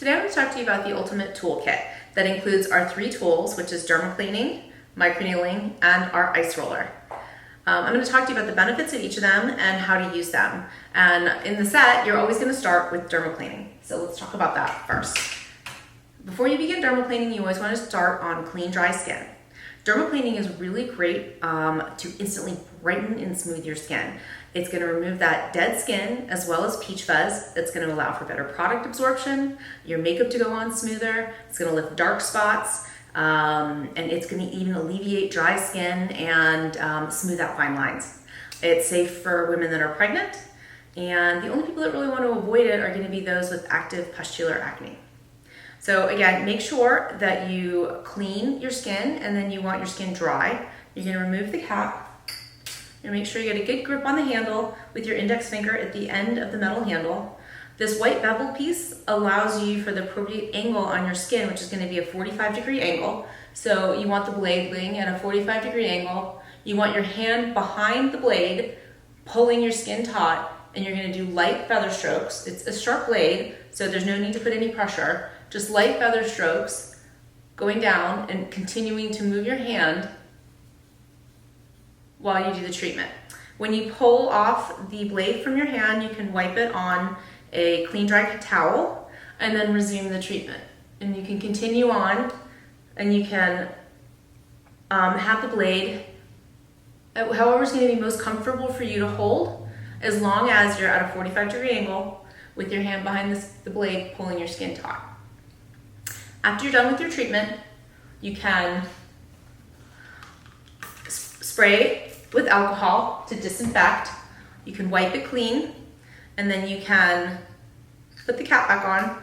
Today I'm going to talk to you about the ultimate toolkit that includes our 3 tools, which is Derma Cleaning, MicroNeedling, and our Ice Roller. I'm going to talk to you about the benefits of each of them and how to use them. And in the set, you're always going to start with Derma Cleaning. So let's talk about that first. Before you begin Derma Cleaning, you always want to start on clean, dry skin. Derma Cleaning is really great to instantly brighten and smooth your skin. It's going to remove that dead skin as well as peach fuzz. It's going to allow for better product absorption, your makeup to go on smoother. It's going to lift dark spots, and it's going to even alleviate dry skin and smooth out fine lines. It's safe for women that are pregnant, and the only people that really want to avoid it are going to be those with active pustular acne. So again, make sure that you clean your skin and then you want your skin dry. You're going to remove the cap. You're going to make sure you get a good grip on the handle with your index finger at the end of the metal handle. This white bevel piece allows you for the appropriate angle on your skin, which is going to be a 45-degree angle. So you want the blade laying at a 45-degree angle. You want your hand behind the blade, pulling your skin taut, and you're going to do light feather strokes. It's a sharp blade, so there's no need to put any pressure. Just light feather strokes going down and continuing to move your hand while you do the treatment. When you pull off the blade from your hand, you can wipe it on a clean, dry towel and then resume the treatment. And you can continue on, and you can have the blade however is going to be most comfortable for you to hold, as long as you're at a 45-degree angle with your hand behind the blade pulling your skin taut. After you're done with your treatment, you can spray with alcohol to disinfect. You can wipe it clean, and then you can put the cap back on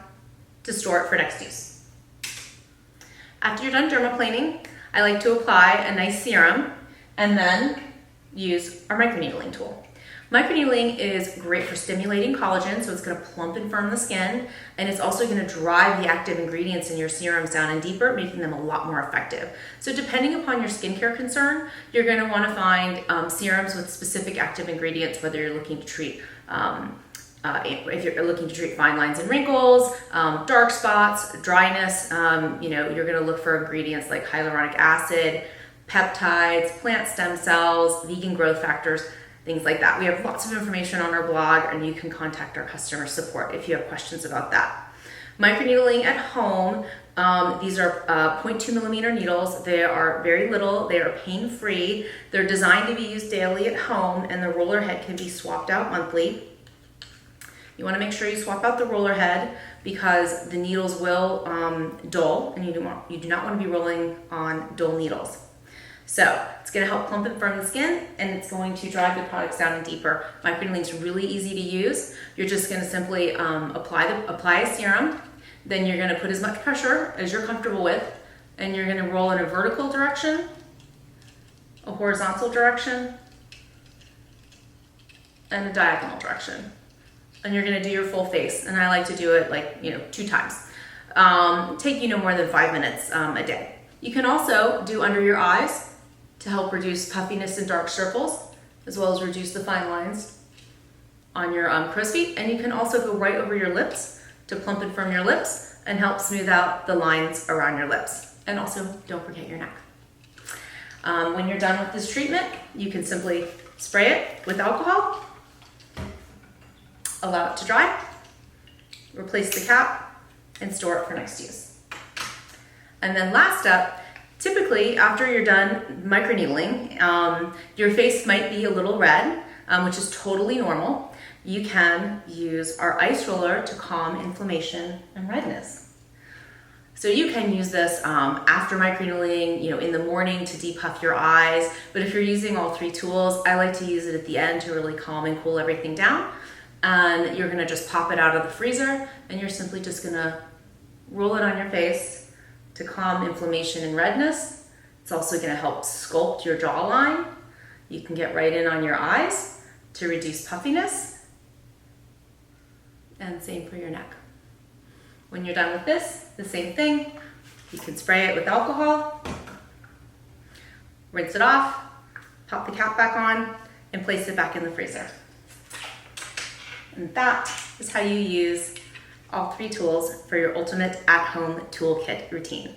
to store it for next use. After you're done dermaplaning, I like to apply a nice serum and then use our MicroNeedling tool. MicroNeedling is great for stimulating collagen, so it's going to plump and firm the skin, and it's also going to drive the active ingredients in your serums down and deeper, making them a lot more effective. So depending upon your skincare concern, you're going to want to find serums with specific active ingredients, whether you're looking to treat if you're looking to treat fine lines and wrinkles, dark spots, dryness. You're going to look for ingredients like hyaluronic acid, peptides, plant stem cells, vegan growth factors, things like that. We have lots of information on our blog, and you can contact our customer support if you have questions about that. Microneedling at home, these are 0.2 millimeter needles. They are very little, they are pain-free. They're designed to be used daily at home, and the roller head can be swapped out monthly. You wanna make sure you swap out the roller head because the needles will dull, and you do not wanna be rolling on dull needles. So it's going to help plump and firm the skin, and it's going to drive the products down and deeper. MicroNeedling is really easy to use. You're just going to simply apply a serum. Then you're going to put as much pressure as you're comfortable with, and you're going to roll in a vertical direction, a horizontal direction, and a diagonal direction. And you're going to do your full face. And I like to do it 2 times. Take you no more than 5 minutes a day. You can also do under your eyes to help reduce puffiness and dark circles, as well as reduce the fine lines on your crow's feet. And you can also go right over your lips to plump and firm your lips and help smooth out the lines around your lips. And also, don't forget your neck. When you're done with this treatment, you can simply spray it with alcohol, allow it to dry, replace the cap, and store it for next use. And then last up, typically after you're done microneedling, your face might be a little red, which is totally normal. You can use our ice roller to calm inflammation and redness. So you can use this after microneedling, in the morning to depuff your eyes. But if you're using all 3 tools, I like to use it at the end to really calm and cool everything down. And you're gonna just pop it out of the freezer, and you're simply just gonna roll it on your face to calm inflammation and redness. It's also going to help sculpt your jawline. You can get right in on your eyes to reduce puffiness. And same for your neck. When you're done with this, the same thing. You can spray it with alcohol, rinse it off, pop the cap back on, and place it back in the freezer. And that is how you use all 3 tools for your ultimate at-home toolkit routine.